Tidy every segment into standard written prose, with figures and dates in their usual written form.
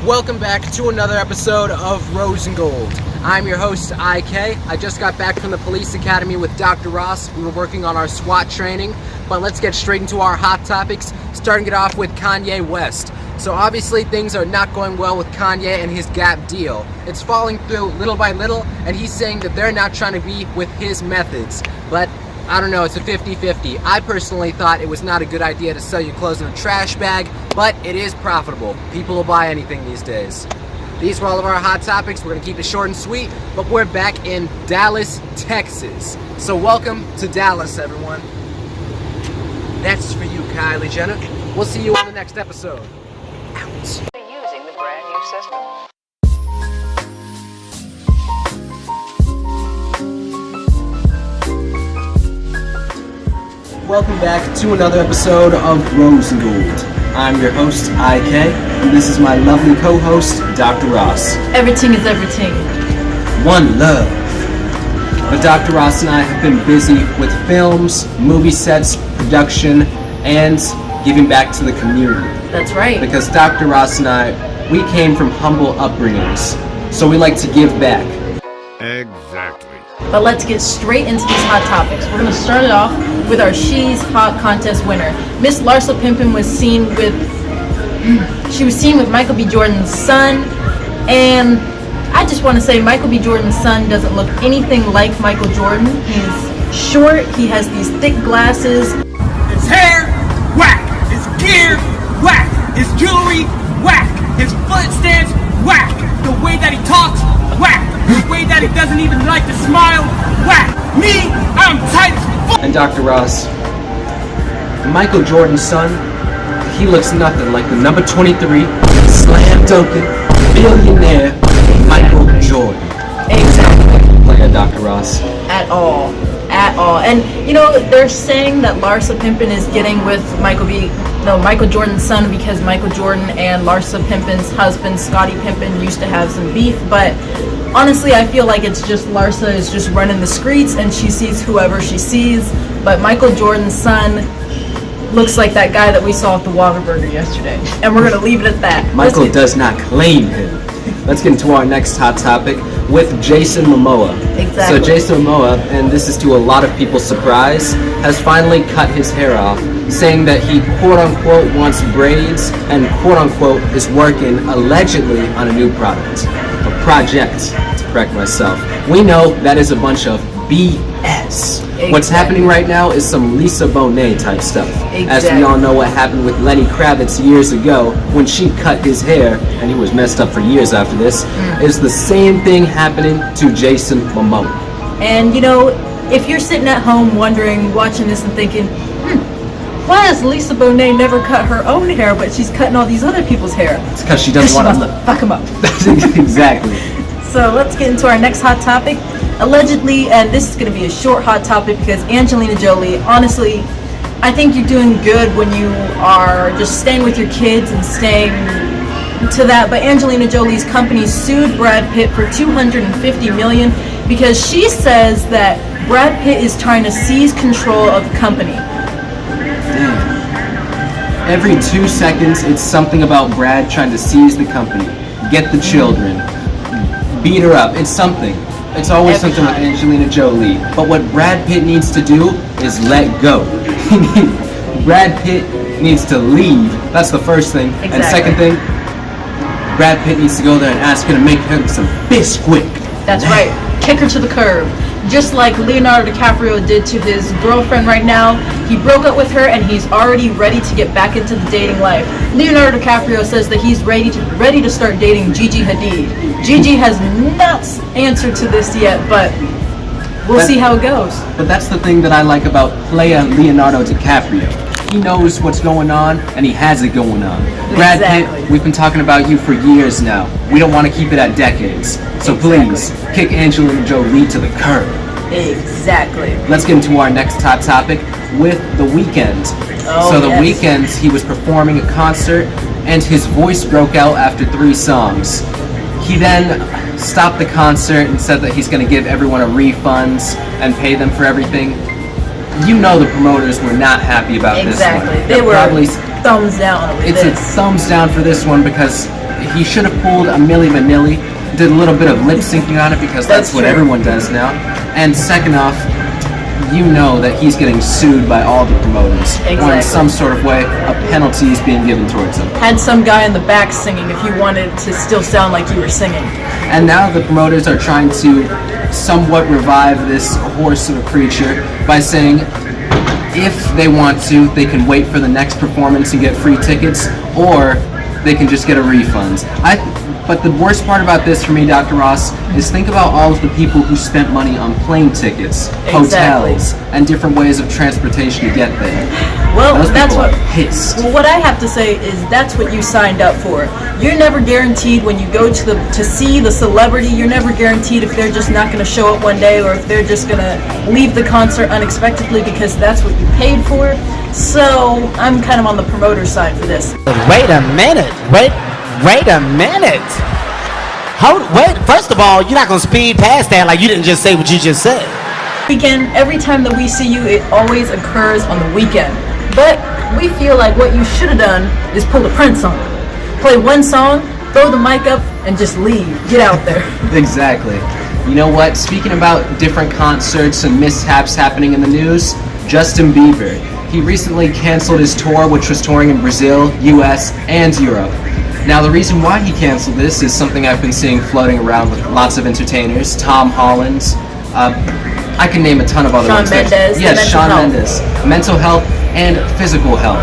Welcome back to another episode of Rosengold. I'm your host, IK. I just got back from the police academy with Dr. Ross. We were working on our SWAT training, but let's get straight into our hot topics, starting it off with Kanye West. So obviously things are not going well with Kanye and his Gap deal. It's falling through little by little, and he's saying that they're not trying to be with his methods. But I don't know, it's a 50-50. I personally thought it was not a good idea to sell your clothes in a trash bag, but it is profitable. People will buy anything these days. These were all of our hot topics. We're gonna keep it short and sweet, but we're back in Dallas, Texas. So welcome to Dallas, everyone. That's for you, Kylie Jenner. We'll see you on the next episode. Out. Using the brand new system. Welcome back to another episode of Rosengold. I'm your host, IK, and this is my lovely co-host, Dr. Ross. Everything is everything. One love. But Dr. Ross and I have been busy with films, movie sets, production, and giving back to the community. That's right. Because Dr. Ross and I, we came from humble upbringings, so we like to give back. Exactly. But let's get straight into these hot topics. We're going to start it off with our She's Hot Contest winner. Miss Larsa Pippin was seen with Michael B. Jordan's son, and I just want to say Michael B. Jordan's son doesn't look anything like Michael Jordan. He's short, he has these thick glasses. His hair, whack. His gear, whack. His jewelry, whack. His foot stance, whack. The way that he talks, whack. The way that he doesn't even like to smile, whack. Me, I'm tight as fuck. And Dr. Ross, Michael Jordan's son, he looks nothing like the number 23 slam dunking billionaire Michael Jordan. Exactly. Player, Dr. Ross. At all. And you know, they're saying that Larsa Pippin is getting with Michael Jordan's son because Michael Jordan and Larsa Pippin's husband, Scottie Pippen, used to have some beef. But honestly, I feel like it's just Larsa is just running the streets and she sees whoever she sees. But Michael Jordan's son looks like that guy that we saw at the Whataburger yesterday. And we're going to leave it at that. Michael does not claim him. Let's get into our next hot topic with Jason Mamoa. Exactly. So Jason Mamoa, and this is to a lot of people's surprise, has finally cut his hair off, saying that he quote-unquote wants braids and quote-unquote is working allegedly on a new product. A project, to correct myself. We know that is a bunch of BS. Exactly. What's happening right now is some Lisa Bonet type stuff. Exactly. As we all know what happened with Lenny Kravitz years ago when she cut his hair, and he was messed up for years after this, is the same thing happening to Jason Momoa. And you know, if you're sitting at home wondering, watching this and thinking, why has Lisa Bonet never cut her own hair, but she's cutting all these other people's hair? It's because she doesn't want to fuck them up. Exactly. So let's get into our next hot topic. Allegedly, and this is going to be a short hot topic because Angelina Jolie, honestly, I think you're doing good when you are just staying with your kids and staying to that. But Angelina Jolie's company sued Brad Pitt for $250 million because she says that Brad Pitt is trying to seize control of the company. Damn. Every 2 seconds, it's something about Brad trying to seize the company, get the children, beat her up. It's something. It's always something with Angelina Jolie. But what Brad Pitt needs to do is let go. Brad Pitt needs to leave. That's the first thing. Exactly. And second thing, Brad Pitt needs to go there and ask her to make him some Bisquick. That's right. Kick her to the curb. Just like Leonardo DiCaprio did to his girlfriend right now. He broke up with her and he's already ready to get back into the dating life. Leonardo DiCaprio says that he's ready to start dating Gigi Hadid. Gigi has not answered to this yet, but we'll see how it goes. But that's the thing that I like about player Leonardo DiCaprio. He knows what's going on, and he has it going on. Brad Pitt, we've been talking about you for years now. We don't want to keep it at decades. So please, kick Angelina Jolie to the curb. Exactly. Let's get into our next hot topic with The Weeknd. So The Weeknd, he was performing a concert, and his voice broke out after 3 songs. He then stopped the concert and said that he's going to give everyone a refund and pay them for everything. You know the promoters were not happy about this one. Exactly. They were probably thumbs down over It's this. a thumbs down for this one because he should have pulled a Milli Vanilli, did a little bit of lip syncing on it because that's what true. everyone does now. And second off, you know that he's getting sued by all the promoters. Or in Exactly. some sort of way, a penalty is being given towards him. Had some guy in the back singing if you wanted to still sound like you were singing. And now the promoters are trying to somewhat revive this horse of a creature by saying if they want to, they can wait for the next performance and get free tickets, or they can just get a refund. But the worst part about this for me, Dr. Ross, is think about all of the people who spent money on plane tickets, Exactly. hotels, and different ways of transportation to get there. Well, Those that's people what. are pissed. Well, what I have to say is that's what you signed up for. You're never guaranteed when you go to see the celebrity. You're never guaranteed if they're just not going to show up one day or if they're just going to leave the concert unexpectedly because that's what you paid for. So I'm kind of on the promoter side for this. Wait a minute. Wait a minute. Wait. First of all, you're not gonna speed past that like you didn't just say what you just said. Weekend, every time that we see you, it always occurs on the weekend. But we feel like what you should have done is pull a Prince song. Play one song, throw the mic up, and just leave. Get out there. Exactly. You know what? Speaking about different concerts and mishaps happening in the news, Justin Bieber. He recently canceled his tour, which was touring in Brazil, US, and Europe. Now, the reason why he canceled this is something I've been seeing floating around with lots of entertainers. Tom Holland. I can name a ton of other Shawn ones. Mendes, Yes, mental Shawn health. Mendes. Mental health and physical health.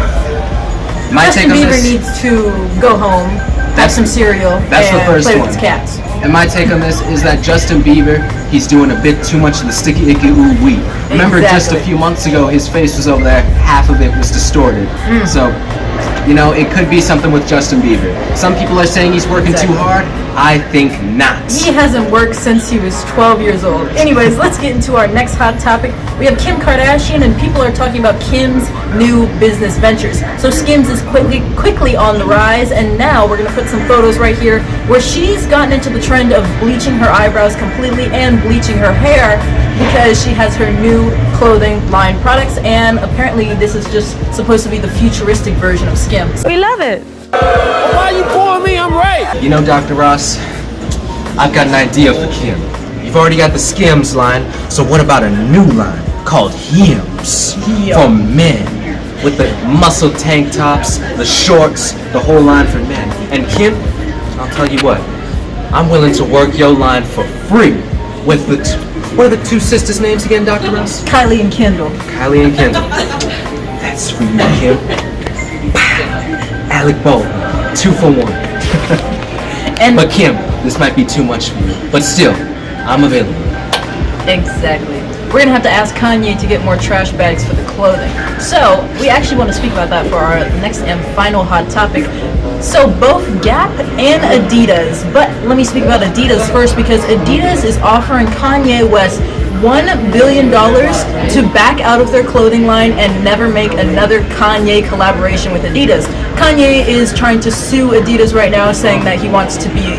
My Justin take on Bieber this, needs to go home, have That's- some cereal, that's the and first play one. with his cats. and my take on this is that Justin Bieber, he's doing a bit too much of the sticky icky ooh wee. Remember, just a Exactly. few months ago, his face was over there, half of it was distorted. So, you know, it could be something with Justin Bieber. Some people are saying he's working too hard. I think not. He hasn't worked since he was 12 years old. Anyways, let's get into our next hot topic. We have Kim Kardashian, and people are talking about Kim's new business ventures. So Skims is quickly on the rise, and now we're going to put some photos right here where she's gotten into the trend of bleaching her eyebrows completely and bleaching her hair because she has her new clothing line products, and apparently this is just supposed to be the futuristic version of Skims. We love it. Why you pulling me? I'm right. You know, Dr. Ross, I've got an idea for Kim. You've already got the Skims line, so what about a new line called Hims for men? With the muscle tank tops, the shorts, the whole line for men. And Kim, I'll tell you what, I'm willing to work your line for free with the, what are the two sisters' names again, Dr. Ross? Kylie and Kendall. Kylie and Kendall. That's for you, Kim. Alec Baldwin, 2 for 1. And But Kim, this might be too much for you. But still, I'm available. exactly. We're gonna have to ask Kanye to get more trash bags for the clothing. So we actually want to speak about that for our next and final hot topic. So both Gap and Adidas, but let me speak about Adidas first because Adidas is offering Kanye West $1 billion to back out of their clothing line and never make another Kanye collaboration with Adidas. Kanye is trying to sue Adidas right now, saying that he wants to be,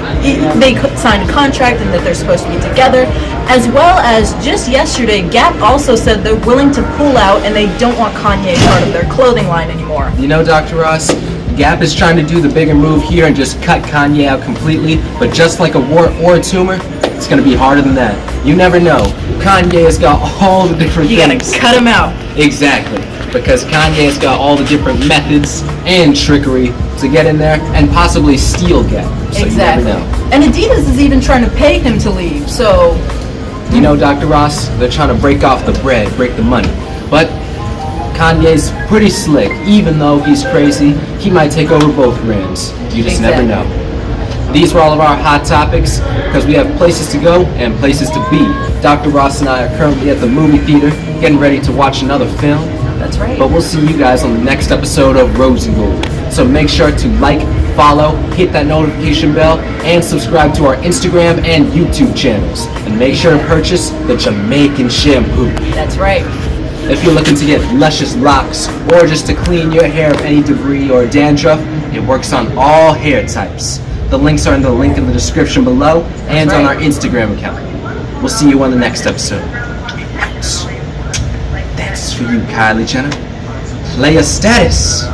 they signed a contract and that they're supposed to be together. As well as just yesterday, Gap also said they're willing to pull out and they don't want Kanye part of their clothing line anymore. You know, Dr. Ross, Gap is trying to do the bigger move here and just cut Kanye out completely. But just like a wart or a tumor, it's going to be harder than that. You never know. Kanye has got all the different You gotta things. cut him out. Exactly. Because Kanye has got all the different methods and trickery to get in there and possibly steal Gap. So Exactly. you never know. And Adidas is even trying to pay him to leave, so You know, Dr. Ross, they're trying to break off the bread, break the money. But Kanye's pretty slick. Even though he's crazy, he might take over both brands. You just never Exactly. know. These were all of our hot topics because we have places to go and places to be. Dr. Ross and I are currently at the movie theater getting ready to watch another film. that's right. But we'll see you guys on the next episode of Rosengold. So make sure to like, follow, hit that notification bell, and subscribe to our Instagram and YouTube channels. And make sure to purchase the Jamaican shampoo. That's right. If you're looking to get luscious locks or just to clean your hair of any debris or dandruff, it works on all hair types. The links are in the link in the description below and on our Instagram account. We'll see you on the next episode. Thanks for you, Kylie Jenner. Player status.